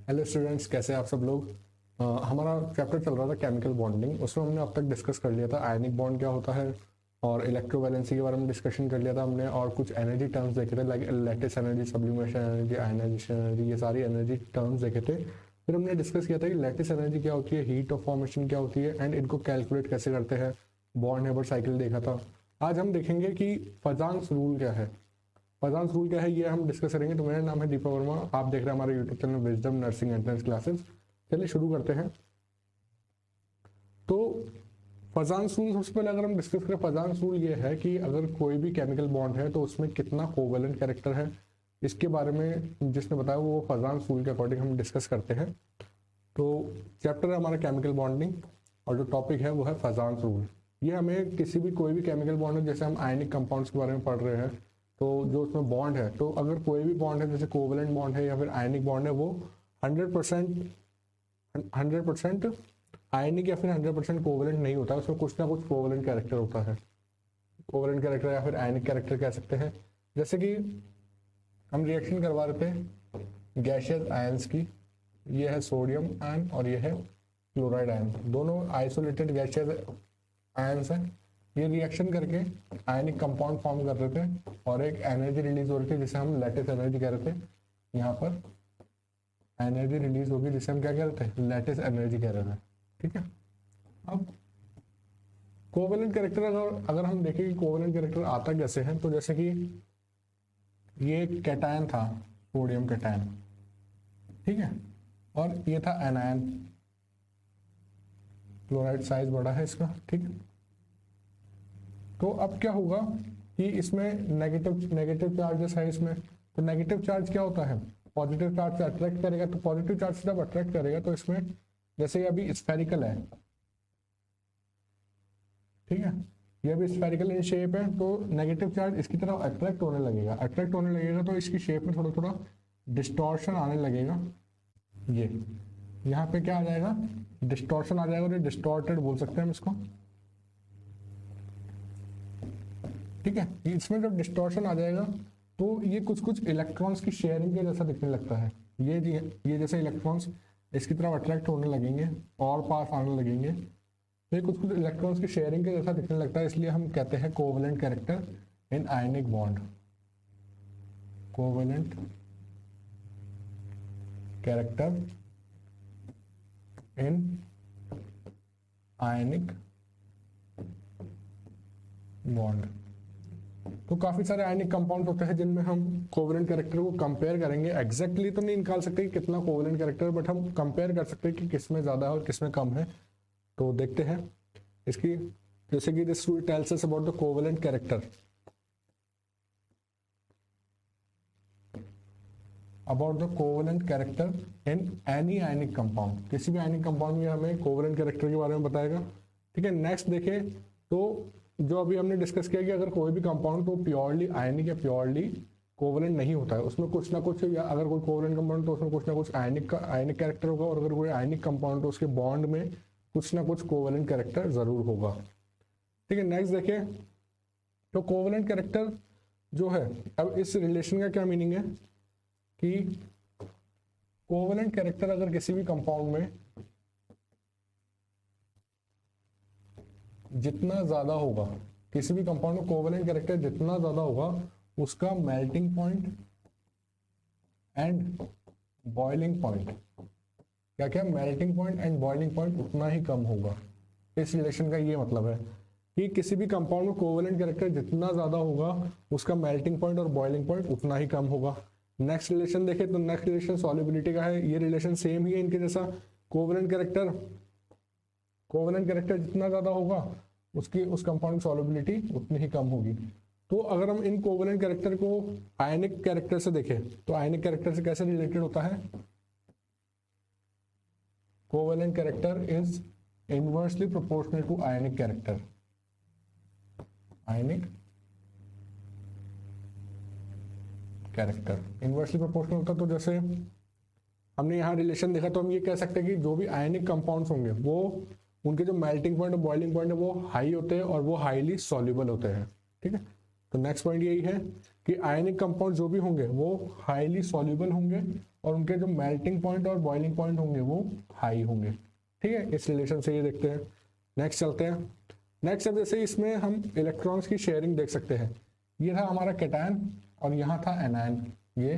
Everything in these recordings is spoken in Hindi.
हेलो स्टूडेंट्स, कैसे हैं आप सब लोग। हमारा चैप्टर चल रहा था केमिकल बॉन्डिंग। उसमें हमने अब तक डिस्कस कर लिया था आयनिक बॉन्ड क्या होता है और इलेक्ट्रोवैलेंसी के बारे में डिस्कशन कर लिया था हमने, और कुछ एनर्जी टर्म्स देखे थे like lattice energy, sublimation energy, ionization energy, ये सारी एनर्जी टर्म्स देखे थे। फिर हमने डिस्कस किया था कि लैटिस एनर्जी क्या होती है, हीट ऑफ फॉर्मेशन क्या होती है एंड इनको कैलकुलेट कैसे करते हैं। बॉन्ड हेबर साइकिल देखा था। आज हम देखेंगे कि फजान्स रूल क्या है। फजान्स रूल क्या है ये हम डिस्कस करेंगे। तो मेरा नाम है दीपक वर्मा, आप देख रहे हैं हमारे YouTube channel wisdom nursing entrance classes. चलिए शुरू करते हैं। तो फजान्स रूल सबसे पहले अगर हम डिस्कस करें, फजान्स रूल ये है कि अगर कोई भी केमिकल बॉन्ड है तो उसमें कितना कोवेलेंट कैरेक्टर है, इसके बारे में जिसने बताया वो फजान्स रूल के अकॉर्डिंग हम डिस्कस करते हैं। तो चैप्टर है हमारा केमिकल बॉन्डिंग और जो टॉपिक है वो है फजान्स रूल। ये हमें किसी भी कोई भी केमिकल बॉन्ड है, जैसे हम आयनिक कंपाउंड्स के बारे में पढ़ रहे हैं, तो जो उसमें बॉन्ड है, तो अगर कोई भी बॉन्ड है जैसे कोवेलेंट बॉन्ड है या फिर आयनिक बॉन्ड है, वो 100% आयनिक या फिर 100% कोवेलेंट नहीं होता है। उसमें कुछ ना कुछ कोवेलेंट कैरेक्टर होता है। कोवेलेंट कैरेक्टर या फिर आयनिक कैरेक्टर कह सकते हैं। जैसे कि हम रिएक्शन करवा रहे थे गैशियस आयंस की, ये है सोडियम आयन और ये है क्लोराइड आयन, दोनों आइसोलेटेड गैशियस आयंस हैं। ये रिएक्शन करके आयनिक कंपाउंड फॉर्म कर रहे थे और एक एनर्जी रिलीज हो रही थी जिसे हम लैटिस एनर्जी कह रहे थे। यहाँ पर एनर्जी रिलीज होगी जिसे हम क्या कह रहे थे, लैटिस एनर्जी कह रहे थे। ठीक है। अब कोवेलेंट कैरेक्टर अगर हम देखें कि कोवेलेंट कैरेक्टर आता कैसे है, तो जैसे कि ये कैटायन था, सोडियम कैटायन, ठीक है, और ये था एनायन, क्लोराइड साइज बड़ा है इसका, ठीक है। तो अब क्या होगा कि इसमें नेगेटिव चार्जेस है इसमें। तो नेगेटिव चार्ज क्या होता है, पॉजिटिव चार्ज से अट्रैक्ट करेगा। तो पॉजिटिव चार्ज से जब अट्रैक्ट करेगा तो इसमें जैसे ये अभी स्फेरिकल है, ठीक है, ये भी स्फेरिकल इन शेप है, तो नेगेटिव चार्ज इसकी तरफ अट्रैक्ट होने लगेगा। अट्रैक्ट होने लगेगा तो इसकी शेप में थोड़ा थोड़ा डिस्टॉर्शन आने लगेगा। ये यहाँ पे क्या आ जाएगा, डिस्टॉर्शन आ जाएगा, और ये डिस्टॉर्टेड बोल सकते हैं हम इसको, ठीक है। इसमें जब डिस्टॉर्शन आ जाएगा तो ये कुछ कुछ इलेक्ट्रॉन्स की शेयरिंग के जैसा दिखने लगता है। ये जैसे इलेक्ट्रॉन्स इसकी तरफ अट्रैक्ट होने लगेंगे और पास आने लगेंगे, तो ये कुछ कुछ इलेक्ट्रॉन्स की शेयरिंग के जैसा दिखने लगता है। इसलिए हम कहते हैं covalent character in ionic bond, covalent character in ionic bond. तो काफी सारे आयनिक कंपाउंड होते हैं जिनमें हम कोवेलेंट कैरेक्टर को कंपेयर करेंगे। एग्जैक्टली तो नहीं निकाल सकते कि कितना कोवेलेंट कैरेक्टर, बट हम कंपेयर कर सकते हैं कि किसमें ज्यादा है और किसमें कम है। तो देखते हैं इसकी, जैसे कि this tells us about the covalent character, about the covalent character in any ionic compound. किसी भी आयनिक कंपाउंड में हमें कोवेलेंट कैरेक्टर के बारे में बताएगा, ठीक है। नेक्स्ट देखें तो जो अभी हमने डिस्कस किया कि अगर कोई भी कंपाउंड तो प्योरली आयनिक या प्योरली कोवेलेंट नहीं होता है, उसमें कुछ ना कुछ, या अगर कोई कोवेलेंट कंपाउंड तो उसमें कुछ ना कुछ आयनिक कैरेक्टर होगा, और अगर कोई आयनिक कंपाउंड तो उसके बॉन्ड में कुछ ना कुछ कोवेलेंट कैरेक्टर जरूर होगा, ठीक है। नेक्स्ट देखें तो कोवेलेंट कैरेक्टर जो है, अब इस रिलेशन का क्या मीनिंग है कि कोवेलेंट कैरेक्टर अगर किसी भी कंपाउंड में जितना ज्यादा होगा, किसी भी कंपाउंड में कोवेलेंट कैरेक्टर जितना ज्यादा होगा, उसका melting point and boiling point, क्या क्या, melting point and boiling point उतना ही कम होगा। इस रिलेशन का ये मतलब है कि किसी भी कंपाउंड में कोवेलेंट कैरेक्टर जितना ज्यादा होगा, उसका मेल्टिंग पॉइंट और बॉइलिंग पॉइंट उतना ही कम होगा। नेक्स्ट रिलेशन देखें तो नेक्स्ट रिलेशन सॉल्युबिलिटी का है। ये रिलेशन सेम ही है इनके जैसा। कोवेलेंट कैरेक्टर जितना ज्यादा होगा, उसकी उस कंपाउंड की सॉल्युबिलिटी उतनी ही कम होगी। तो अगर हम इन कोवेलेंट कैरेक्टर को आयनिक कैरेक्टर से देखें तो आयनिक कैरेक्टर से कैसे रिलेटेड होता है, covalent character is inversely proportional to ionic character. Ionic character inversely proportional होता, तो जैसे हमने यहाँ रिलेशन देखा, तो हम ये कह सकते हैं कि जो भी आयनिक कंपाउंड्स होंगे वो उनके जो मेल्टिंग पॉइंट और बॉइलिंग पॉइंट है वो हाई होते हैं और वो हाईली सॉल्युबल होते हैं, ठीक है। तो नेक्स्ट पॉइंट यही है कि आयनिक कंपाउंड जो भी होंगे वो हाईली सॉल्युबल होंगे और उनके जो मेल्टिंग पॉइंट और बॉइलिंग पॉइंट होंगे वो हाई होंगे। ठीक है, इस रिलेशन से ये देखते हैं। नेक्स्ट चलते हैं। नेक्स्ट अब जैसे इसमें हम इलेक्ट्रॉन्स की शेयरिंग देख सकते हैं। ये था हमारा कैटायन और यहाँ था एनायन, ये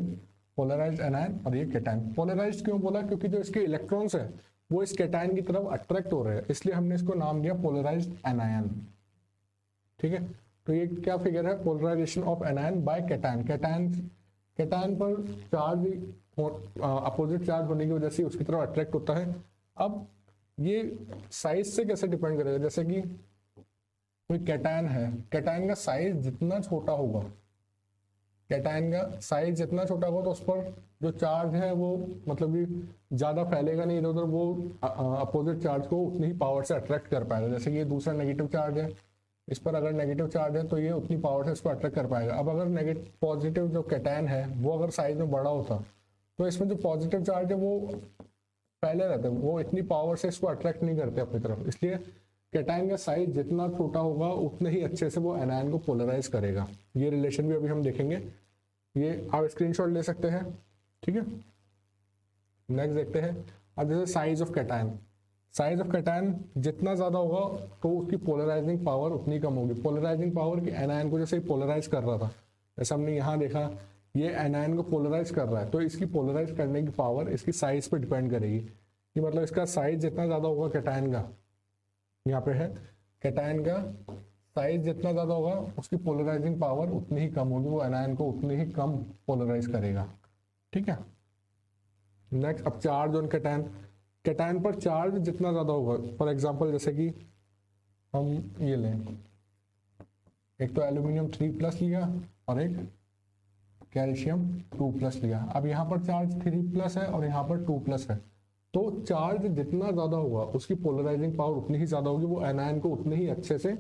पोलराइज्ड एनायन और ये कैटायन। पोलराइज्ड क्यों बोला? क्योंकि जो इसके इलेक्ट्रॉन्स है वो इस कैटायन की तरफ अट्रैक्ट हो रहे हैं, इसलिए हमने इसको नाम दिया पोलराइज्ड एनायन। ठीक है, तो ये क्या फिगर है? Polarization of anion by cation. Cation पर चार्ज अपोजिट चार्ज होने की वजह से उसकी तरफ अट्रैक्ट होता है। अब ये साइज से कैसे डिपेंड करेगा? जैसे कि कोई कैटायन है, कैटायन का साइज जितना छोटा होगा, कैटायन का साइज जितना छोटा होगा तो उस पर जो चार्ज है वो मतलब कि ज़्यादा फैलेगा नहीं इधर उधर, वो अपोजिट चार्ज को उतनी ही पावर से अट्रैक्ट कर पाएगा। जैसे कि ये दूसरा नेगेटिव चार्ज है, इस पर अगर नेगेटिव चार्ज है तो ये उतनी पावर से इसको अट्रैक्ट कर पाएगा। अब अगर नेगेटिव पॉजिटिव जो कैटायन है वो अगर साइज में बड़ा होता तो इसमें जो पॉजिटिव चार्ज है वो फैले रहते, वो इतनी पावर से इसको अट्रैक्ट नहीं करते अपनी तरफ। इसलिए कैटायन का साइज जितना छोटा होगा उतने ही अच्छे से वो एनायन को पोलराइज करेगा। ये रिलेशन भी अभी हम देखेंगे, ये आप स्क्रीनशॉट ले सकते हैं। ठीक है, नेक्स्ट देखते हैं। अब जैसे size of cation, size of cation जितना ज़्यादा होगा तो उसकी पोलराइजिंग पावर उतनी कम होगी। पोलराइजिंग पावर की एनायन को जैसे पोलराइज कर रहा था, जैसे हमने यहाँ देखा ये एनायन को पोलराइज कर रहा है, तो इसकी पोलराइज करने की पावर इसकी साइज पे डिपेंड करेगी। कि मतलब इसका साइज जितना ज़्यादा होगा कैटायन का, यहाँ पे है कैटायन का साइज जितना ज़्यादा होगा उसकी पोलराइजिंग पावर उतनी ही कम होगी, वो एनायन को उतनी ही कम पोलराइज करेगा। ठीक है, नेक्स्ट अब चार्ज ऑन कैटायन। कैटायन पर चार्ज जितना ज़्यादा होगा, फॉर एग्जांपल जैसे कि हम ये लें, एक तो एल्यूमिनियम 3+ लिया और एक कैल्शियम 2+ लिया। अब यहाँ पर चार्ज 3+ है और यहाँ पर 2+ है, तो चार्ज जितना ज़्यादा होगा उसकी पोलराइजिंग पावर उतनी ही ज़्यादा होगी, वो एनायन को उतने ही अच्छे से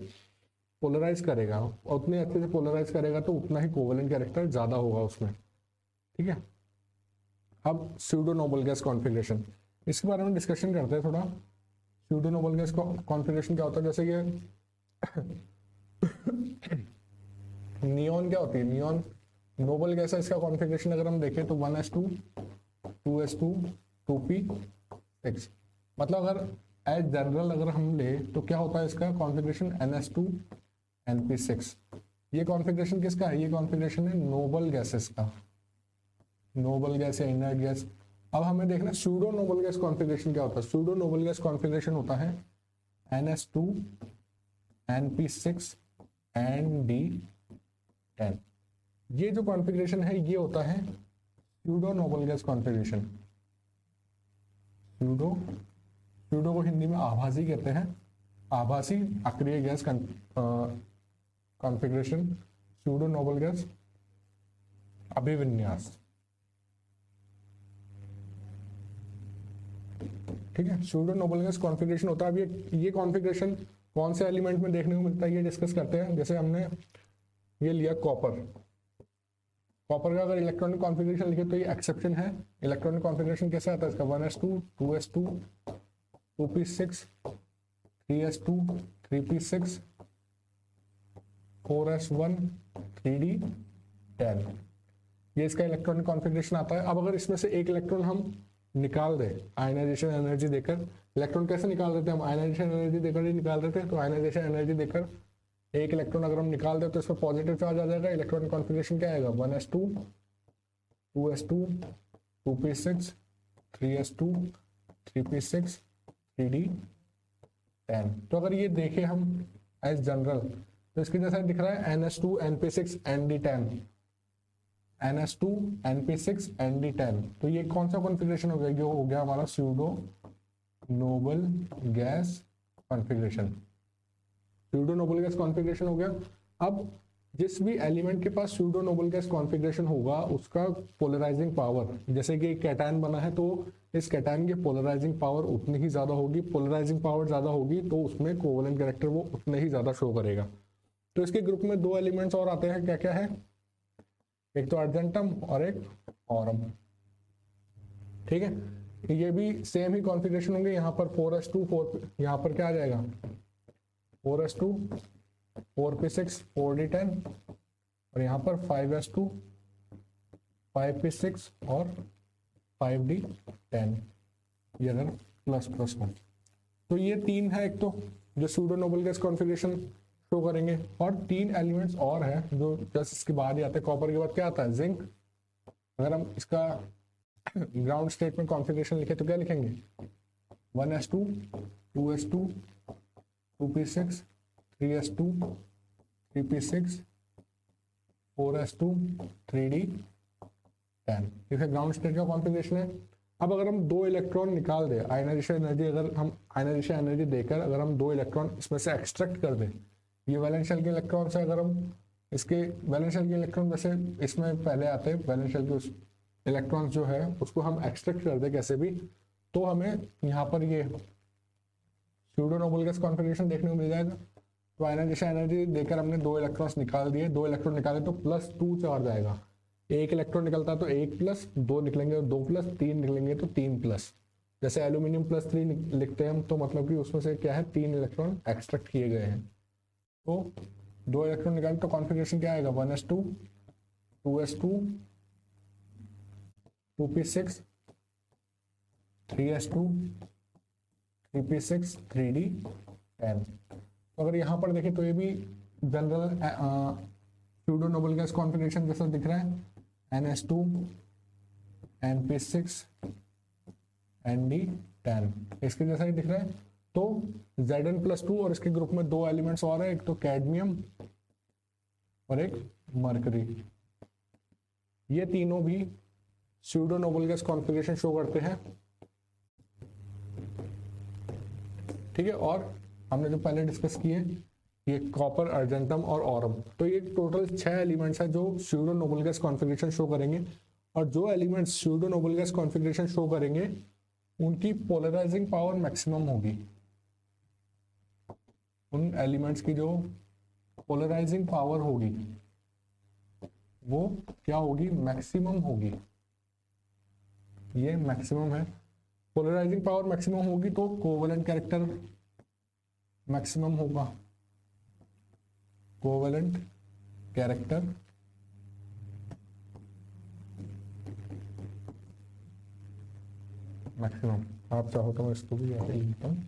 पोलराइज करेगा, और उतने अच्छे से पोलराइज करेगा तो उतना ही कोवेलेंट कैरेक्टर ज़्यादा होगा उसमें। ठीक है, अब स्यूडो नोबल गैस कॉन्फ़िगरेशन, इसके बारे में डिस्कशन करते हैं थोड़ा। स्यूडो नोबल गैस कॉन्फ़िगरेशन क्या होता है? जैसे कि नियॉन क्या होती है? नियॉन नोबल गैस है, इसका कॉन्फ़िगरेशन अगर हम देखें तो 1s2 2s2 2p6। मतलब अगर एज जनरल अगर हम ले तो क्या होता है इसका कॉन्फ़िगरेशन? ns2 np6। ये कॉन्फ़िगरेशन किसका है? ये कॉन्फ़िगरेशन है नोबल गैसेस का, नोबल गैस या इनर्ट गैस। अब हमें देखना सूडो नोबल गैस कॉन्फ़िगरेशन क्या होता है। सूडो नोबल गैस कॉन्फ़िगरेशन होता है ns2 np6 nd10। ये जो कॉन्फ़िगरेशन है ये होता है pseudo noble gas configuration. Pseudo को हिंदी में आभासी कहते हैं, आभासी अक्रिय gas configuration, pseudo noble gas अभिविन्यास। ठीक है, सूडो नोबल गैस कॉन्फ़िगरेशन होता है। अब ये कॉन्फ़िगरेशन कौन से एलिमेंट में देखने को मिलता है ये डिस्कस करते हैं। जैसे हमने ये लिया कॉपर, कॉपर का अगर इलेक्ट्रॉनिक कॉन्फ़िगरेशन लिखे तो ये एक्सेप्शन है। इलेक्ट्रॉनिक कॉन्फ़िगरेशन कैसे आता है इसका? 1s2 2s2 2p6 3s2 3p6 4s1 3d10, ये इसका इलेक्ट्रॉनिक कॉन्फ़िगरेशन आता है। अब अगर इसमें से एक इलेक्ट्रॉन हम निकाल दें आयनाइजेशन एनर्जी देकर, इलेक्ट्रॉन कैसे निकाल देते हैं हम? आयनाइजेशन एनर्जी देकर ही निकाल देते हैं। तो आयनाइजेशन एनर्जी देकर एक इलेक्ट्रॉन अगर हम निकाल दें तो इसमें पॉजिटिव चार्ज आ जाएगा। इलेक्ट्रॉनिक कॉन्फ़िगरेशन क्या आएगा? 1s2 2s2 2p6 3s2 3p6 3d10। तो अगर ये देखें हम एज जनरल तो इसके जैसा दिख रहा है ns2 np6 nd10, ns2 np6 nd10। तो ये कौन सा कॉन्फ़िगरेशन हो गया? ये हो गया हमारा pseudo noble gas configuration. Pseudo noble gas configuration हो गया। अब जिस भी एलिमेंट के पास स्यूडो नोबल गैस कॉन्फ़िगरेशन होगा उसका पोलराइजिंग पावर, जैसे कि कैटायन बना है तो इस कैटायन की पोलराइजिंग पावर उतनी ही ज़्यादा होगी। पोलराइजिंग पावर ज़्यादा होगी तो उसमें कोवेलेंट कैरेक्टर वो उतने ही ज़्यादा शो करेगा। तो इसके ग्रुप में दो एलिमेंट्स और आते हैं, क्या क्या है? एक तो अर्जेंटम और एक ऑरम। ठीक है, ये भी सेम ही कॉन्फ़िगरेशन होंगे। यहाँ पर 4s2 4, यहाँ पर क्या आ जाएगा? 4s2 4p6 4d10 और यहाँ पर 5s2 5p6 और 5d10, ये अगर ++1। तो ये 3 है एक तो जो pseudo noble gas configuration show करेंगे, और 3 एलिमेंट्स और है जो जस्ट इसके बाद ही आते हैं। कॉपर के बाद क्या आता है? जिंक। अगर हम इसका ग्राउंड स्टेट में कॉन्फ़िगरेशन लिखे तो क्या लिखेंगे? 1s2 2s2 2p6 3s2 3p6 4s2 3d10, इसे ग्राउंड स्टेट का कॉन्फ़िगरेशन है। अब अगर हम 2 इलेक्ट्रॉन निकाल दें, आयनाइजेशन एनर्जी, अगर हम आयनाइजेशन एनर्जी देकर अगर हम 2 इलेक्ट्रॉन इसमें से एक्सट्रैक्ट कर दें, ये वैलेंस शेल के इलेक्ट्रॉन से, अगर हम इसके वैलेंस शेल के इलेक्ट्रॉन वैसे इसमें पहले आते हैं, वैलेंस शेल के उस इलेक्ट्रॉन्स जो है उसको हम एक्सट्रैक्ट कर दें कैसे भी, तो हमें यहाँ पर ये सूडो नोबल गैस कॉन्फ़िगरेशन देखने को मिल जाएगा। तो आयनाइजेशन एनर्जी देकर हमने 2 इलेक्ट्रॉन्स निकाल दिए, 2 इलेक्ट्रॉन निकाले तो +2 चार्ज आएगा। एक इलेक्ट्रॉन निकलता तो 1+, 2 निकलेंगे तो 2+, 3 निकलेंगे तो 3+। जैसे एल्यूमिनियम +3 लिखते हैं हम, तो मतलब कि उसमें से क्या है, 3 इलेक्ट्रॉन एक्सट्रैक्ट किए गए हैं। तो 2 इलेक्ट्रॉन निकाले तो कॉन्फ़िगरेशन क्या आएगा? 1s2 2s2 2p6 3s2 3p6 3d10। तो अगर यहाँ पर देखें तो ये भी general pseudo noble gas configuration जैसा दिख रहा है, NS2 NP6 ND10, इसके जैसा ही दिख रहा है। तो Zn+2 और इसके ग्रुप में 2 एलिमेंट्स और है, एक तो कैडमियम और एक मरकरी। ये तीनों भी pseudo noble gas configuration show करते हैं, ठीक है। और हमने जो पहले डिस्कस किए, ये कॉपर, अर्जेंटम और ऑरम, तो ये टोटल 6 एलिमेंट्स है जो pseudo noble gas configuration show करेंगे। और जो elements pseudo noble gas configuration show करेंगे उनकी पोलराइजिंग पावर मैक्सिमम होगी। उन एलिमेंट्स की जो पोलराइजिंग पावर होगी वो क्या होगी? मैक्सिमम होगी। ये मैक्सिमम है। पोलराइजिंग पावर मैक्सिमम होगी तो कोवेलेंट कैरेक्टर मैक्सिमम होगा। कोवेलेंट कैरेक्टर मैक्सिमम, आप चाहो तो मैं इसको भी ऐसे लिखता हूँ।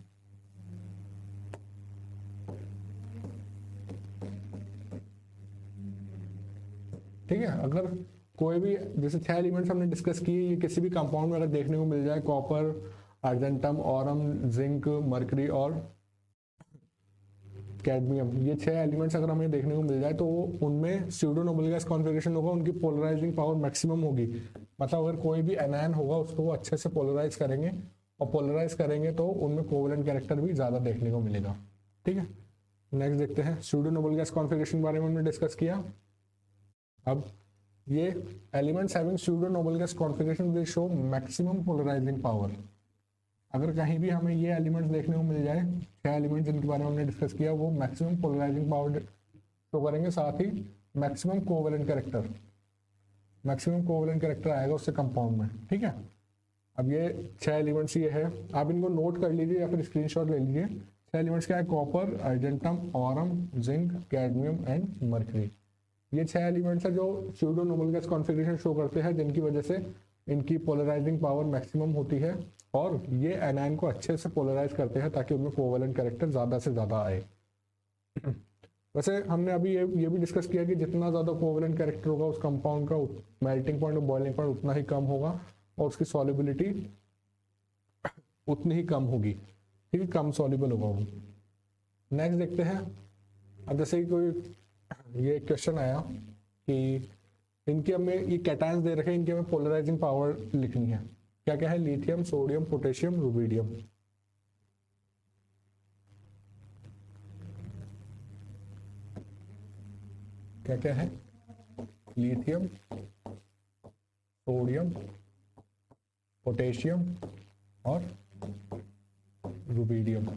ठीक है। अगर कोई भी, जैसे 6 एलिमेंट्स हमने डिस्कस किए, ये किसी भी कंपाउंड में अगर देखने को मिल जाए, copper, argentum, Aurum, zinc, mercury और कैडमियम, ये 6 एलिमेंट्स अगर हमें देखने को मिल जाए तो उनमें सूडो नोबल गैस कॉन्फ़िगरेशन होगा, उनकी पोलराइजिंग पावर मैक्सिमम होगी। मतलब अगर कोई भी एनायन होगा उसको वो अच्छे से पोलराइज करेंगे, और पोलराइज करेंगे तो उनमें कोवेलेंट कैरेक्टर भी ज़्यादा देखने को मिलेगा। ठीक है। नेक्स्ट देखते हैं, सूडो नोबल गैस कॉन्फ़िगरेशन के बारे में हमने डिस्कस किया। अब ये elements having pseudo noble gas configuration will show maximum polarizing power. अगर कहीं भी हमें ये एलिमेंट्स देखने को मिल जाए, 6 एलिमेंट्स जिनके बारे में हमने डिस्कस किया, वो मैक्सिमम पोलराइजिंग पावर शो करेंगे, साथ ही मैक्सिमम कोवेलेंट कैरेक्टर आएगा उससे कंपाउंड में। ठीक है। अब ये 6 एलिमेंट्स ये है, आप इनको नोट कर लीजिए या फिर स्क्रीनशॉट ले लीजिए। 6 एलिमेंट्स क्या है? Copper, argentum, Aurum, zinc, cadmium and mercury. ये 6 एलिमेंट्स है जो pseudo noble gas configuration show करते हैं, जिनकी वजह से इनकी पोलराइजिंग पावर मैक्सिमम होती है, और ये एनायन को अच्छे से पोलराइज करते हैं ताकि उनमें कोवेलेंट कैरेक्टर ज़्यादा से ज़्यादा आए। वैसे हमने अभी ये भी डिस्कस किया कि जितना ज़्यादा कोवेलेंट कैरेक्टर होगा उस कंपाउंड का मेल्टिंग पॉइंट और बॉइलिंग पॉइंट उतना ही कम होगा, और उसकी सॉल्युबिलिटी उतनी ही कम होगी। ठीक है, कम सॉल्युबल होगा वो। नेक्स्ट देखते हैं। अब जैसे कोई ये क्वेश्चन आया कि इनके हमें ये कैटायंस दे रखे हैं, इनके हमें पोलराइजिंग पावर लिखनी है। क्या क्या है? Lithium, sodium, potassium, rubidium. क्या क्या है? लिथियम, सोडियम, पोटेशियम और रुबिडियम।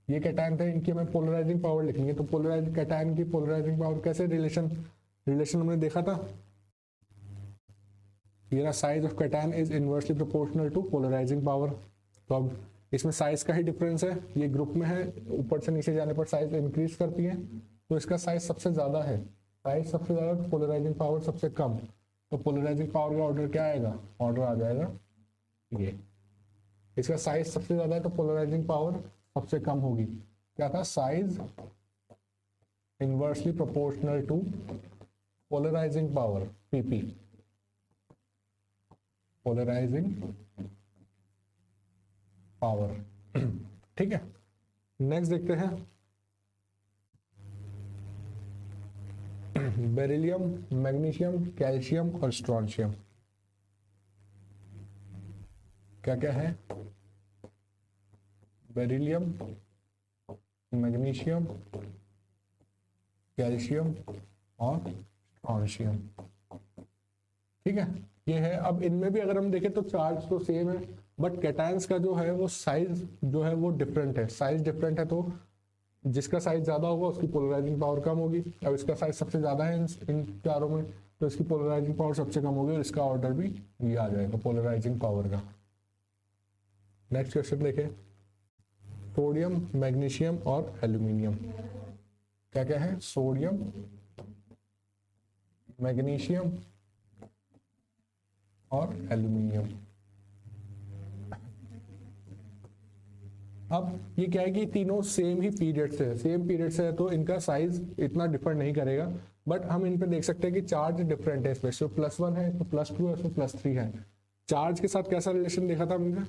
ये कैटायन थे, इनकी हमें पोलराइजिंग पावर लिखनी है। तो पोलराइज कैटायन की पोलराइजिंग पावर कैसे? रिलेशन हमने देखा था, ये size of cation is inversely proportional to polarizing power. तो अब इसमें साइज का ही डिफरेंस है, ये ग्रुप में है, ऊपर से नीचे जाने पर साइज इंक्रीज करती है, तो इसका साइज सबसे ज्यादा है, साइज सबसे ज्यादा, पोलराइजिंग पावर सबसे कम। तो पोलराइजिंग पावर का ऑर्डर क्या आएगा? ऑर्डर आ जाएगा ये इसका साइज सबसे ज्यादा है तो पोलराइजिंग पावर सबसे कम होगी। क्या था? Size inversely proportional to polarizing power, PP, polarizing power. ठीक है, नेक्स्ट देखते हैं बेरिलियम, मैग्नीशियम, कैल्शियम और स्ट्रोंशियम। क्या क्या है? बेरिलियम, मैग्नीशियम, कैल्शियम और स्ट्रोंशियम। ठीक है, ये है। अब इनमें भी अगर हम देखें तो चार्ज तो सेम है, बट कैटायंस का जो है वो साइज जो है वो डिफरेंट है। साइज डिफरेंट है तो जिसका साइज ज्यादा होगा उसकी पोलराइजिंग पावर कम होगी। अब इसका साइज सबसे ज्यादा है इन चारों में, तो इसकी पोलराइजिंग पावर सबसे कम होगी और इसका ऑर्डर भी ये आ जाएगा पोलराइजिंग पावर का। नेक्स्ट क्वेश्चन देखें, सोडियम, मैग्नीशियम और एल्यूमिनियम। क्या क्या है? सोडियम, मैग्नीशियम और एल्यूमिनियम। अब ये क्या है कि तीनों सेम ही पीरियड से है, सेम पीरियड से है तो इनका साइज इतना डिफर नहीं करेगा, बट हम इन पे देख सकते हैं कि चार्ज डिफरेंट है। इसमें +1 है, तो +2 है, उसमें +3 है। चार्ज के साथ कैसा रिलेशन देखा था हमने?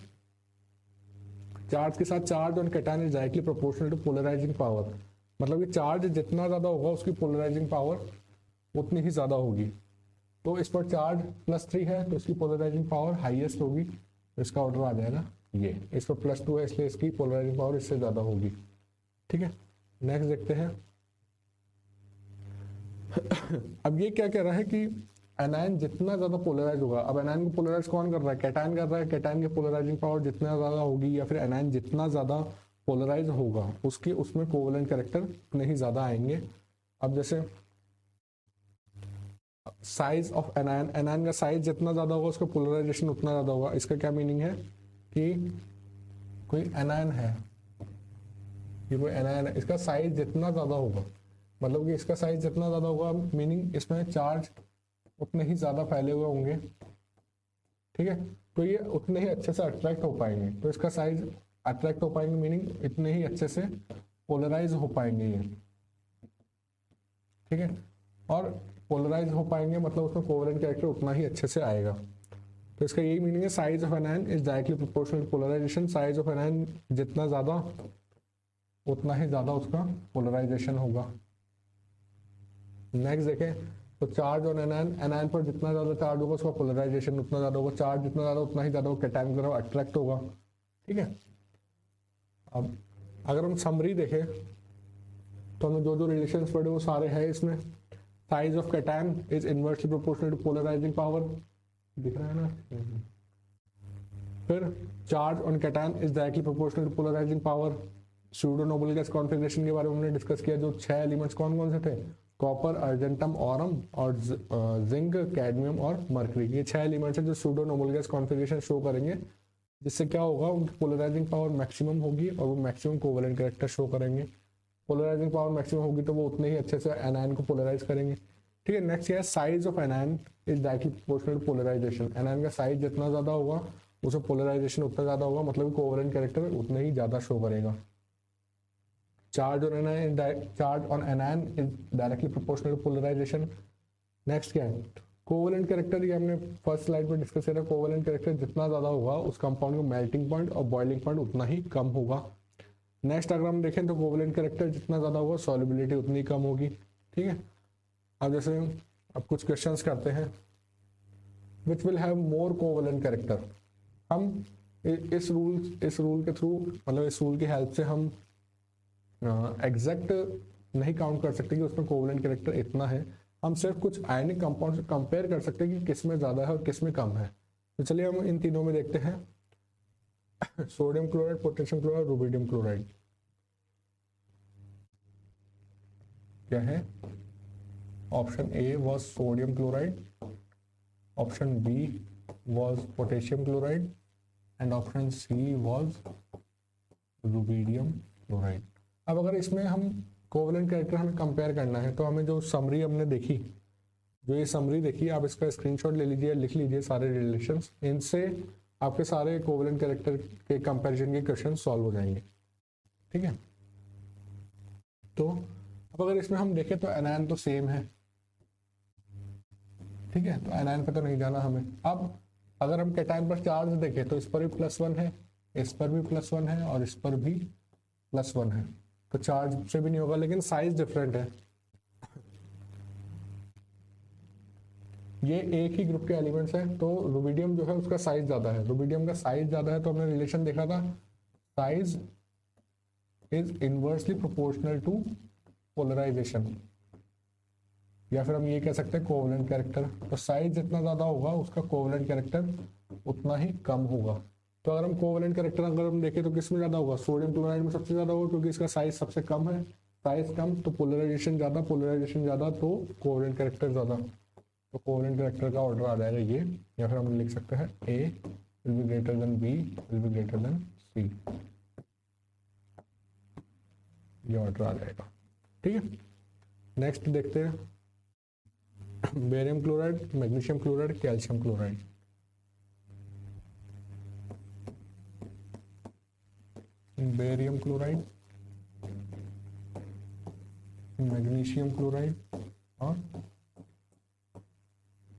चार्ज के साथ charge on cation is directly proportional to polarizing power. मतलब कि चार्ज जितना ज्यादा होगा उसकी पोलराइजिंग पावर उतनी ही ज्यादा होगी। तो इस पर चार्ज +3 है तो इसकी पोलराइजिंग पावर हाईएस्ट होगी, तो इसका ऑर्डर आ जाएगा ये। इस पर +2 है इसलिए इसकी पोलराइजिंग पावर इससे ज्यादा होगी। ठीक है, नेक्स्ट देखते हैं। अब ये क्या कह रहा है कि एनायन जितना ज्यादा पोलराइज होगा, अब एनायन को पोलराइज कौन कर रहा है? कैटायन कर रहा है। कैटायन की पोलराइजिंग पावर जितना ज्यादा होगी या फिर एनायन जितना ज्यादा पोलराइज होगा उसके उसमें कोवेलेंट कैरेक्टर उतने ही ज्यादा आएंगे। अब जैसे साइज ऑफ एनायन, एनायन का साइज जितना ज्यादा होगा उसका पोलराइजेशन उतना ज्यादा होगा। इसका क्या मीनिंग है कि कोई एनायन है, ये कोई एनायन है, इसका साइज जितना ज्यादा होगा, मतलब कि इसका साइज जितना ज्यादा होगा मीनिंग इसमें चार्ज उतने ही ज्यादा फैले हुए होंगे। ठीक है, तो ये उतने ही अच्छे से अट्रैक्ट हो पाएंगे, तो इसका साइज अट्रैक्ट हो पाएंगे मीनिंग इतने ही अच्छे से पोलराइज हो पाएंगे ये। ठीक है, और पोलराइज हो पाएंगे मतलब उसमें कोवेलेंट कैरेक्टर उतना ही अच्छे से आएगा। तो इसका यही मीनिंग है, size of anion is directly proportional to polarization. Size of anion जितना ज्यादा उतना ही ज्यादा उसका पोलराइजेशन होगा। नेक्स्ट देखें तो चार्ज ऑन एनायन, एनायन पर जितना ज्यादा चार्ज होगा उसका पोलराइजेशन उतना ज्यादा होगा। चार्ज जितना ज्यादा उतना ही ज्यादा कैटायन की तरफ अट्रैक्ट होगा। ठीक है, अब अगर हम समरी देखें तो हमें जो जो रिलेशंस पढ़े वो सारे हैं इसमें। Size of cation is inversely proportional to polarizing power, दिख रहा है ना। फिर charge on cation is directly proportional to polarizing power. Pseudo noble gas configuration के बारे में हमने डिस्कस किया, जो 6 एलिमेंट्स कौन कौन से थे? कॉपर, अर्जेंटम, ऑरम और जिंक, कैडमियम और मर्करी। ये 6 एलिमेंट्स हैं जो pseudo noble gas configuration show करेंगे, जिससे क्या होगा उनकी पोलराइजिंग पावर मैक्सिमम होगी और वो मैक्सिमम कोवेलेंट कैरेक्टर शो करेंगे। पोलराइजिंग पावर मैक्सिमम होगी तो वो उतने ही अच्छे से एनायन को पोलराइज करेंगे। ठीक है, नेक्स्ट है size of anion is directly proportional to polarization. Anion का साइज जितना ज्यादा होगा उसमें पोलराइजेशन उतना ज्यादा होगा, मतलब कोवेलेंट कैरेक्टर उतने ही ज्यादा शो करेगा। Charge on anion is directly proportional to polarization. Next क्या है? कोवेलेंट कैरेक्टर, ये हमने फर्स्ट स्लाइड में डिस्कस किया। कोवेलेंट कैरेक्टर जितना ज्यादा होगा उस कंपाउंड का मेल्टिंग पॉइंट और बॉइलिंग पॉइंट उतना ही कम होगा। नेक्स्ट अगर हम देखें तो कोवेलेंट कैरेक्टर जितना ज्यादा होगा सॉल्युबिलिटी उतनी कम होगी। ठीक है, अब जैसे अब कुछ क्वेश्चंस करते हैं, which will have more covalent character. हम इस रूल के थ्रू, मतलब इस रूल की हेल्प से हम एग्जैक्ट नहीं काउंट कर सकते कि उसमें कोवेलेंट कैरेक्टर इतना है। हम सिर्फ कुछ आयनिक कंपाउंड से कंपेयर कर सकते हैं कि किस में ज्यादा है और किस में कम है। तो चलिए हम इन तीनों में देखते हैं, sodium chloride, potassium chloride, rubidium chloride. क्या है? Option A was sodium chloride, option B was potassium chloride and option C was rubidium chloride. अब अगर इसमें हम कोवेलेंट कैरेक्टर हमें कंपेयर करना है तो हमें जो समरी हमने देखी, जो ये समरी देखी, आप इसका स्क्रीनशॉट ले लीजिए, लिख लीजिए सारे रिलेशंस। इनसे आपके सारे कोवेलेंट कैरेक्टर के कंपैरिजन के क्वेश्चन सॉल्व हो जाएंगे। ठीक है, तो अब अगर इसमें हम देखें तो एनायन तो सेम है, ठीक है, तो एनायन पे तो नहीं जाना हमें। अब अगर हम कैटायन पर चार्ज देखें तो इस पर भी +1 है, इस पर भी +1 है और इस पर भी +1 है, तो चार्ज से भी नहीं होगा, लेकिन साइज डिफरेंट है। ये एक ही ग्रुप के एलिमेंट्स हैं, तो रुबिडियम जो है उसका साइज ज्यादा है, रुबिडियम का साइज ज्यादा है, तो हमने रिलेशन देखा था size is inversely proportional to polarization, या फिर हम ये कह सकते हैं कोवेलेंट कैरेक्टर। तो साइज जितना ज्यादा होगा उसका कोवेलेंट कैरेक्टर उतना ही कम होगा। तो अगर हम कोवेलेंट कैरेक्टर अगर हम देखें तो किस में ज्यादा होगा, सोडियम क्लोराइड में सबसे ज्यादा होगा, क्योंकि इसका साइज सबसे कम है, साइज कम तो पोलराइजेशन ज्यादा, पोलराइजेशन ज्यादा तो कोवेलेंट कैरेक्टर ज्यादा, तो कोवेलेंट कैरेक्टर का ऑर्डर आ जाएगा ये, या फिर हम लिख सकते हैं A will be greater than B will be greater than C, ये ऑर्डर आ जाएगा। ठीक है, नेक्स्ट देखते हैं barium chloride, magnesium chloride, calcium chloride. Barium chloride, magnesium chloride और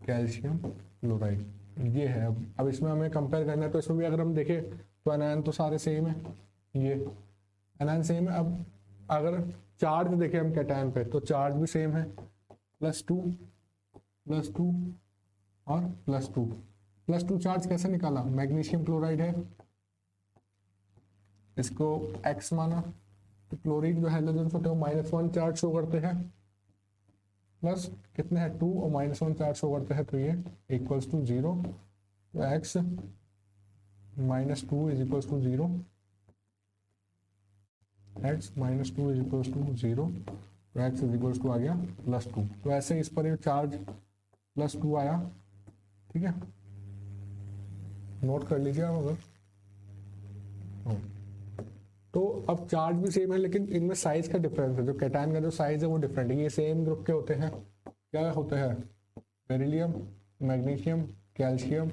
कैल्शियम क्लोराइड, ये है। अब इसमें हमें कंपेयर करना है, तो इसमें भी अगर हम देखें तो एनायन तो सारे सेम है, ये एनायन सेम है। अब अगर चार्ज देखें हम कैटायन पे तो चार्ज भी सेम है, +2 +2 और +2। +2 चार्ज कैसे निकाला, मैग्नीशियम क्लोराइड है, इसको X माना, तो क्लोरीन जो हैलोजेंस होते हैं वो -1 चार्ज शो करते हैं, प्लस कितने हैं 2 और -1 चार्ज शो करते हैं, तो ये = 0, तो X -2 = 0, X -2 = 0, तो X आ गया +2। तो ऐसे इस पर चार्ज +2 आया। ठीक है, नोट कर लीजिए आप अगर। तो अब चार्ज भी सेम है, लेकिन इनमें साइज का डिफरेंस है, जो कैटायन का जो साइज है वो डिफरेंट है। ये सेम ग्रुप के होते हैं, क्या होते हैं, beryllium, magnesium, calcium,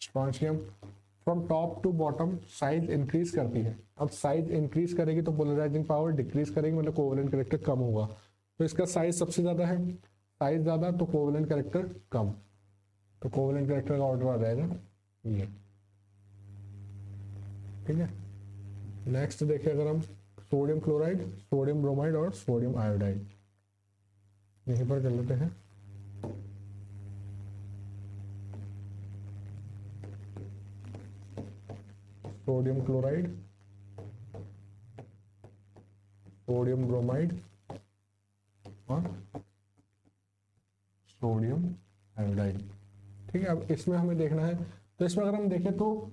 strontium. From top to bottom size increase करती है। अब साइज इंक्रीज करेगी तो पोलराइजिंग पावर डिक्रीज करेगी, मतलब कोवेलेंट कैरेक्टर कम होगा। तो इसका साइज सबसे ज्यादा है, साइज ज्यादा तो कोवेलेंट कैरेक्टर कम, तो कोवेलेंट कैरेक्टर का ऑर्डर आ जाएगा ये। ठीक है, नेक्स्ट देखिए अगर हम सोडियम क्लोराइड, सोडियम ब्रोमाइड और सोडियम आयोडाइड, यहीं पर कर लेते हैं। सोडियम क्लोराइड, सोडियम ब्रोमाइड और सोडियम आयोडाइड। ठीक है, अब इसमें हमें देखना है, तो इसमें अगर हम देखें तो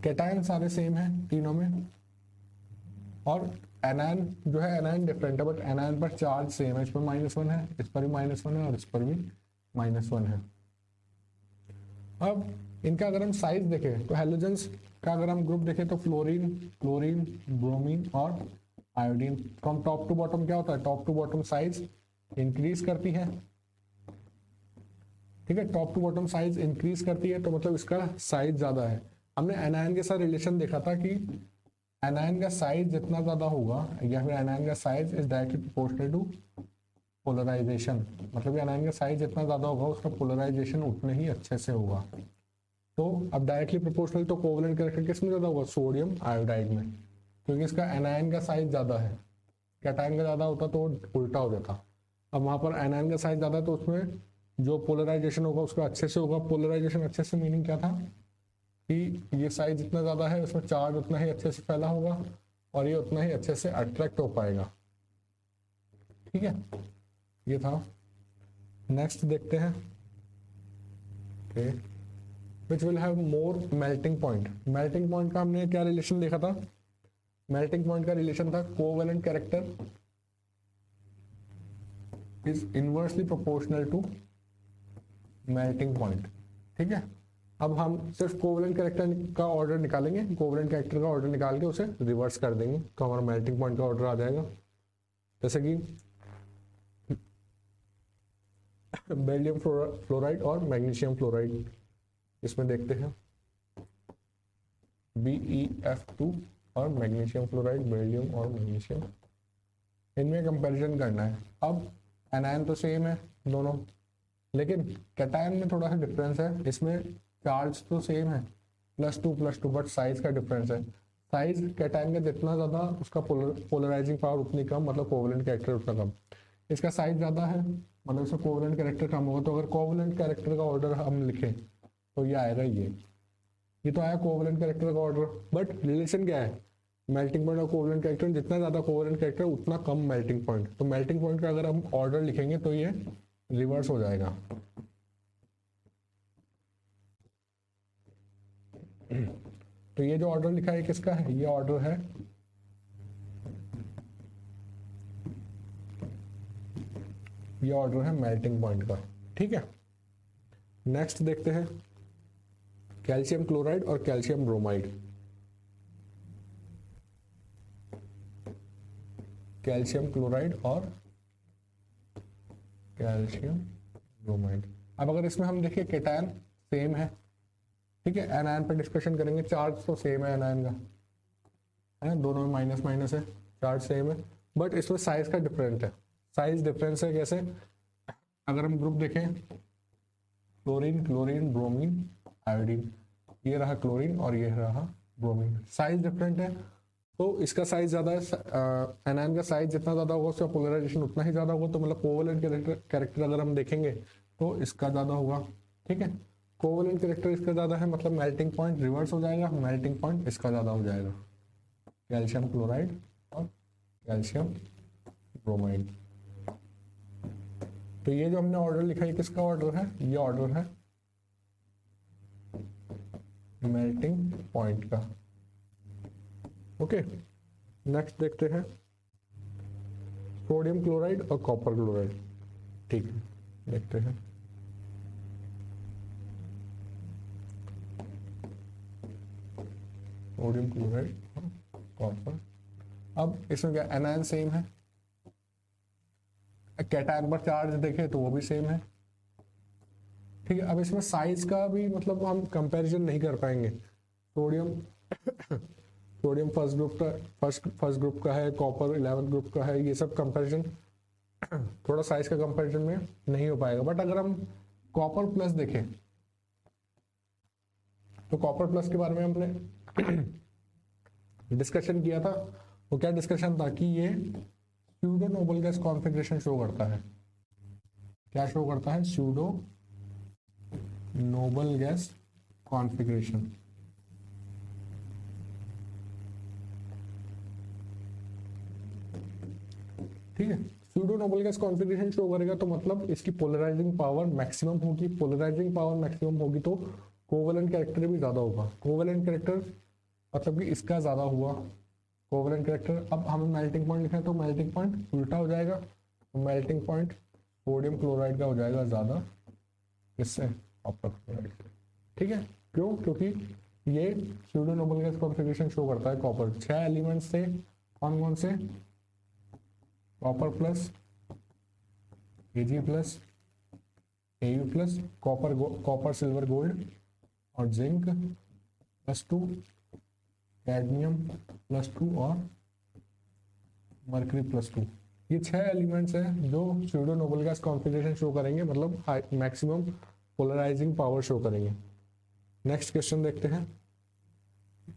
कैटायन सारे सेम है तीनों में, और एनायन जो है एनायन डिफरेंट है, बट एनायन पर चार्ज सेम है, इस पर -1 है, इस पर भी -1 है और इस पर भी -1 है। अब इनका अगर हम साइज देखें तो हैलोजेंस का अगर हम ग्रुप देखें तो फ्लोरीन, क्लोरीन, ब्रोमीन और iodine. From top to bottom क्या होता है, top to bottom size increase करती है। ठीक है, top to bottom size increase करती है, तो मतलब इसका साइज ज्यादा है। हमने एनायन के साथ रिलेशन देखा था कि एनायन का साइज जितना ज्यादा होगा, या फिर एनायन का size is directly proportional to polarization, मतलब एनायन का साइज जितना ज्यादा होगा उसका पोलराइजेशन उतने ही अच्छे से होगा। तो अब डायरेक्टली प्रोपोर्शनल तो कोवेलेंट कैरेक्टर किस में ज्यादा होगा, सोडियम आयोडाइड में, क्योंकि इसका एनायन का साइज ज्यादा है। कैटायन का ज्यादा होता तो उल्टा हो जाता। अब वहां पर एनायन का साइज ज्यादा है तो उसमें जो पोलराइजेशन होगा उसका अच्छे से होगा। पोलराइजेशन अच्छे से मीनिंग क्या था कि ये साइज जितना ज्यादा है उसमें चार्ज उतना ही अच्छे से फैला होगा और ये उतना ही अच्छे से अट्रैक्ट हो पाएगा। ठीक है, ये था। नेक्स्ट देखते हैं, which will have more melting point. Melting point का हमने क्या रिलेशन देखा था, मेल्टिंग पॉइंट का रिलेशन था covalent character is inversely proportional to melting point. ठीक है, अब हम सिर्फ कोवेलेंट कैरेक्टर का ऑर्डर निकालेंगे, कोवेलेंट कैरेक्टर का ऑर्डर निकाल के उसे रिवर्स कर देंगे तो हमारा मेल्टिंग पॉइंट का ऑर्डर आ जाएगा। जैसे कि बेरिलियम फ्लोराइड और मैग्नीशियम फ्लोराइड, इसमें देखते हैं BeF2 और मैग्नीशियम फ्लोराइड, बेरिलियम और मैग्नीशियम, इनमें कंपैरिजन करना है। अब एनायन तो सेम है दोनों, लेकिन कैटायन में थोड़ा सा डिफरेंस है। इसमें चार्ज तो सेम है +2 बट साइज का डिफरेंस है। साइज कैटायन का जितना ज़्यादा उसका पोलराइजिंग पावर उतनी कम, मतलब कोवलेंट कैरेक्टर उतना कम। इसका साइज ज़्यादा है मतलब इसका कोवलेंट कैरेक्टर कम होगा। तो अगर कोवलेंट कैरेक्टर का ऑर्डर हम लिखें तो ये आएगा, ये तो आया कोवलेंट कैरेक्टर का ऑर्डर, बट रिलेशन क्या है, मेल्टिंग पॉइंट और कोवलेंट कैरेक्टर, जितना ज़्यादा कोवलेंट कैरेक्टर उतना कम मेल्टिंग पॉइंट। तो मेल्टिंग पॉइंट का अगर हम ऑर्डर लिखेंगे तो ये रिवर्स हो जाएगा। तो ये जो ऑर्डर लिखा है किसका है, ये ऑर्डर है मेल्टिंग पॉइंट का। ठीक है, नेक्स्ट देखते हैं कैल्शियम क्लोराइड और कैल्शियम ब्रोमाइड। कैल्शियम क्लोराइड और कैल्शियम ब्रोमाइड। अब अगर इसमें हम देखें कैटायन सेम है, ठीक है, एनायन पे डिस्कशन करेंगे, चार्ज तो सेम है एनायन का, है ना, दोनों में माइनस माइनस है, चार्ज सेम है, बट इसमें साइज का डिफरेंट है। साइज डिफरेंस है कैसे, अगर हम ग्रुप देखें क्लोरीन, क्लोरीन, ब्रोमीन, आयोडीन, ये रहा क्लोरीन और ये रहा ब्रोमीन, साइज डिफरेंट है। तो इसका साइज ज़्यादा है, एनायन का साइज जितना ज़्यादा होगा उसका पोलराइजेशन उतना ही ज़्यादा होगा। तो मतलब कोवलेंट कैरेक्टर अगर हम देखेंगे तो इसका ज़्यादा होगा। ठीक है, कोवलेंट कैरेक्टर इसका ज़्यादा है, मतलब मेल्टिंग पॉइंट रिवर्स हो जाएगा, मेल्टिंग पॉइंट इसका ज़्यादा हो जाएगा। कैल्शियम क्लोराइड और कैल्शियम ब्रोमाइड। तो ये जो हमने ऑर्डर लिखा है किसका ऑर्डर है, ये ऑर्डर है मेल्टिंग पॉइंट का। ओके, नेक्स्ट देखते हैं सोडियम क्लोराइड और कॉपर क्लोराइड। ठीक है, देखते हैं सोडियम क्लोराइड और कॉपर। अब इसमें क्या, एनायन सेम है, कैटायन पर चार्ज देखें तो वो भी सेम है। ठीक है, अब इसमें साइज का भी मतलब हम कंपैरिजन नहीं कर पाएंगे। सोडियम सोडियम फर्स्ट ग्रुप का है, कॉपर 11th ग्रुप का है, ये सब कंपैरिजन थोड़ा साइज का कंपैरिजन में नहीं हो पाएगा। बट अगर हम कॉपर प्लस देखें तो कॉपर प्लस के बारे में हमने डिस्कशन किया था। वो क्या डिस्कशन था कि ये pseudo noble gas configuration show करता है। क्या शो करता है, स्यूडो नोबल गैस कॉन्फ़िगरेशन। ठीक है, pseudo noble gas configuration show करेगा तो मतलब इसकी पोलराइजिंग पावर मैक्सिमम होगी। पोलराइजिंग पावर मैक्सिमम होगी तो कोवेलेंट कैरेक्टर भी ज्यादा होगा। कोवेलेंट कैरेक्टर मतलब कि इसका ज्यादा हुआ कोवेलेंट कैरेक्टर। अब हमें मेल्टिंग पॉइंट लिखा है तो मेल्टिंग पॉइंट उल्टा हो जाएगा, तो मेल्टिंग पॉइंट सोडियम क्लोराइड का हो जाएगा ज्यादा इससे कॉपर क्लोराइड। ठीक है, क्यों, क्योंकि ये pseudo noble gas configuration show करता है कॉपर। 6 एलिमेंट्स से कौन कौन से, copper plus, Ag plus, Au plus, copper silver gold और जिंक +2, कैडमियम +2 और मरकरी +2। ये 6 एलिमेंट्स हैं जो pseudo noble gas configuration show करेंगे, मतलब मैक्सिमम पोलराइजिंग पावर शो करेंगे। नेक्स्ट क्वेश्चन देखते हैं,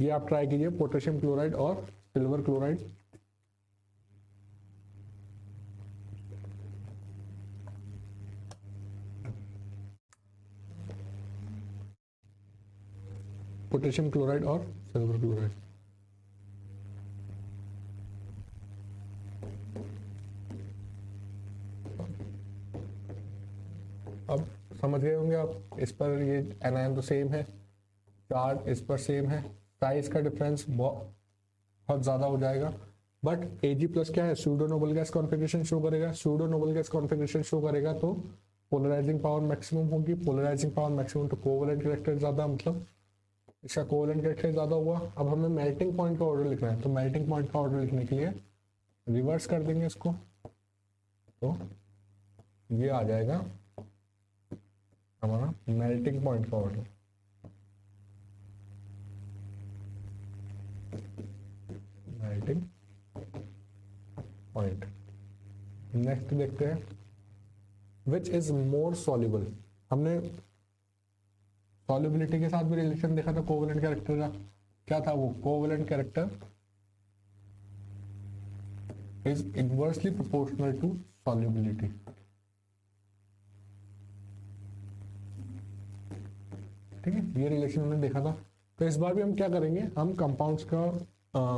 ये आप ट्राई कीजिए, पोटेशियम क्लोराइड और सिल्वर क्लोराइड। पोटेशियम क्लोराइड और सिल्वर क्लोराइड। अब समझ गए होंगे आप, इस पर ये एनायन तो सेम है, चार्ज इस पर सेम है, साइज का डिफरेंस बहुत ज़्यादा हो जाएगा। बट Ag प्लस क्या है, pseudo noble gas configuration show करेगा। Pseudo noble gas configuration show करेगा तो पोलराइजिंग पावर मैक्सिमम होगी। पोलराइजिंग पावर मैक्सिमम तो कोवेलेंट कैरेक्टर ज़्यादा, मतलब इसका कोवेलेंट कैरेक्टर ज़्यादा हुआ। अब हमें मेल्टिंग पॉइंट का ऑर्डर लिखना है, तो मेल्टिंग पॉइंट का ऑर्डर लिखने के लिए रिवर्स कर देंगे इसको, तो ये आ जाएगा हमारा मेल्टिंग पॉइंट का ऑर्डर। Melting point. नेक्स्ट देखते हैं विच इज मोर सॉल्युबल। हमने सॉल्युबिलिटी के साथ भी रिलेशन देखा था कोवेलेंट कैरेक्टर का। क्या था वो? Covalent character is inversely proportional to solubility. ठीक है, ये रिलेशन हमने देखा था। तो इस बार भी हम क्या करेंगे, हम कंपाउंड्स का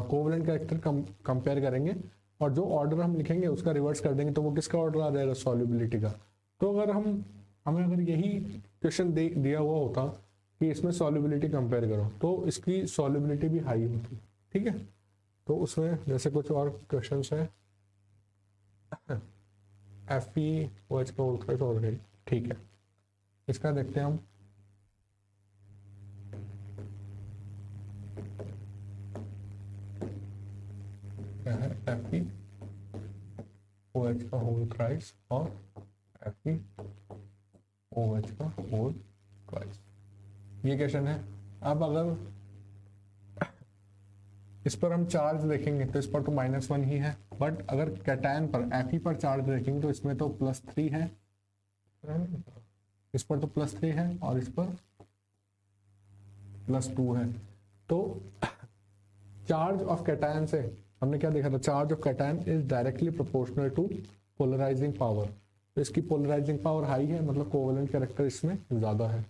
कोवेलेंट कैरेक्टर कंपेयर करेंगे और जो ऑर्डर हम लिखेंगे उसका रिवर्स कर देंगे, तो वो किसका ऑर्डर आ जाएगा? सॉल्युबिलिटी का। तो अगर हमें अगर यही क्वेश्चन दिया हुआ होता कि इसमें सॉल्युबिलिटी कंपेयर करो, तो इसकी सॉल्युबिलिटी भी हाई होती। ठीक है, तो उसमें जैसे कुछ और क्वेश्चन है, FeOH का होल ऑलरेडी। ठीक है, इसका देखते हैं हम। क्या है? FeOH का होल थ्राइस और FeOH का होल ट्वाइस। ये क्वेश्चन है। अब अगर इस पर हम चार्ज देखेंगे तो इस पर तो -1 ही है, बट अगर कैटायन पर Fe पर चार्ज देखेंगे तो इसमें तो +3 है, इस पर तो +3 है और इस पर +2 है। तो चार्ज ऑफ कैटायन से हमने क्या देखा था? Charge of cation is directly proportional to polarizing power. तो इसकी पोलराइजिंग पावर हाई है, मतलब कोवेलेंट कैरेक्टर इसमें ज़्यादा है।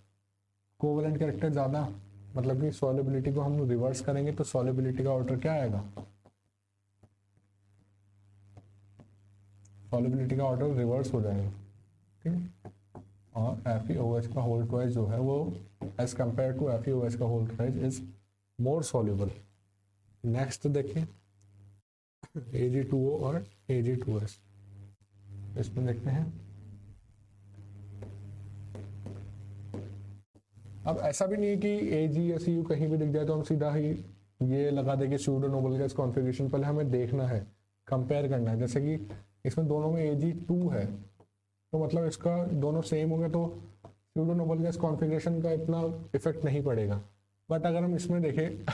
कोवेलेंट कैरेक्टर ज़्यादा मतलब कि सॉल्युबिलिटी को हम रिवर्स करेंगे तो सॉल्युबिलिटी का ऑर्डर क्या आएगा? सॉल्युबिलिटी का ऑर्डर रिवर्स हो जाएगा। ठीक है, और FeOH का होल ट्वाइस जो है वो एज कंपेयर टू FeOH का whole twice is more soluble. Next देखिए Ag2O और Ag2S। इसमें देखते हैं। अब ऐसा भी नहीं है कि Ag या Cu कहीं भी दिख जाए तो हम सीधा ही ये लगा देंगे स्यूडो नोबल गैस कॉन्फ़िगरेशन। पहले हमें देखना है, कंपेयर करना है। जैसे कि इसमें दोनों में Ag2 है तो मतलब इसका दोनों सेम हो गया तो स्यूडो नोबल गैस कॉन्फ़िगरेशन का इतना इफेक्ट नहीं पड़ेगा। बट अगर हम इसमें देखें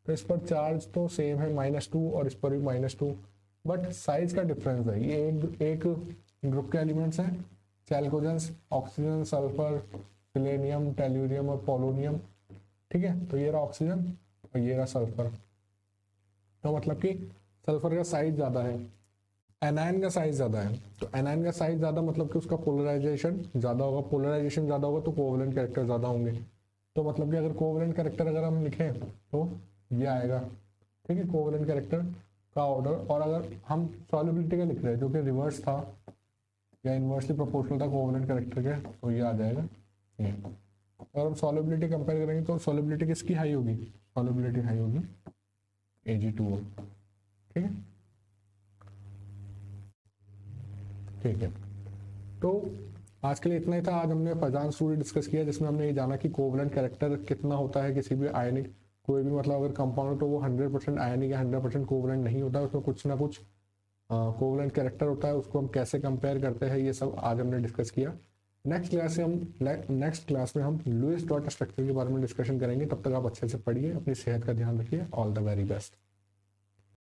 तो इस पर चार्ज तो सेम है -2 और इस पर भी -2, बट साइज का डिफरेंस है। ये एक ग्रुप के एलिमेंट्स हैं, चैल्कोजेंस, ऑक्सीजन, सल्फर, सेलेनियम, टेल्यूरियम और पोलोनियम। ठीक है, तो ये रहा ऑक्सीजन और ये रहा सल्फर। तो मतलब कि सल्फर का साइज ज़्यादा है, एनायन का साइज ज़्यादा है। तो एनायन का साइज ज़्यादा मतलब कि उसका पोलराइजेशन ज़्यादा होगा, पोलराइजेशन ज़्यादा होगा तो कोवेलेंट कैरेक्टर ज़्यादा होंगे। तो मतलब कि अगर कोवेलेंट कैरेक्टर अगर हम लिखें तो ये आएगा। ठीक है, कोवेलेंट कैरेक्टर का ऑर्डर। और अगर हम सॉल्युबिलिटी का लिख रहे हैं जो कि रिवर्स था या इन्वर्सली प्रोपोर्शनल था कोवेलेंट कैरेक्टर के, तो ये आ जाएगा ये। अगर हम सॉल्युबिलिटी कंपेयर करेंगे तो सॉल्युबिलिटी किसकी हाई होगी? सॉल्युबिलिटी हाई होगी Ag2O। ठीक है, ठीक है। तो आज के लिए इतना ही था। आज हमने फजान स्टोरी डिस्कस किया जिसमें हमने ये जाना कि कोवेलेंट कैरेक्टर कितना होता है किसी भी आयनिक कोई भी मतलब अगर कंपाउंड हो तो वो 100% आयनिक या 100% कोवेलेंट नहीं होता है, उसमें कुछ ना कुछ कोवेलेंट कैरेक्टर होता है। उसको हम कैसे कंपेयर करते हैं ये सब आज हमने डिस्कस किया। नेक्स्ट क्लास में हम लुईस डॉट स्ट्रक्चर के बारे में डिस्कशन करेंगे। तब तक आप अच्छे से पढ़िए, अपनी सेहत का ध्यान रखिए। All the very best.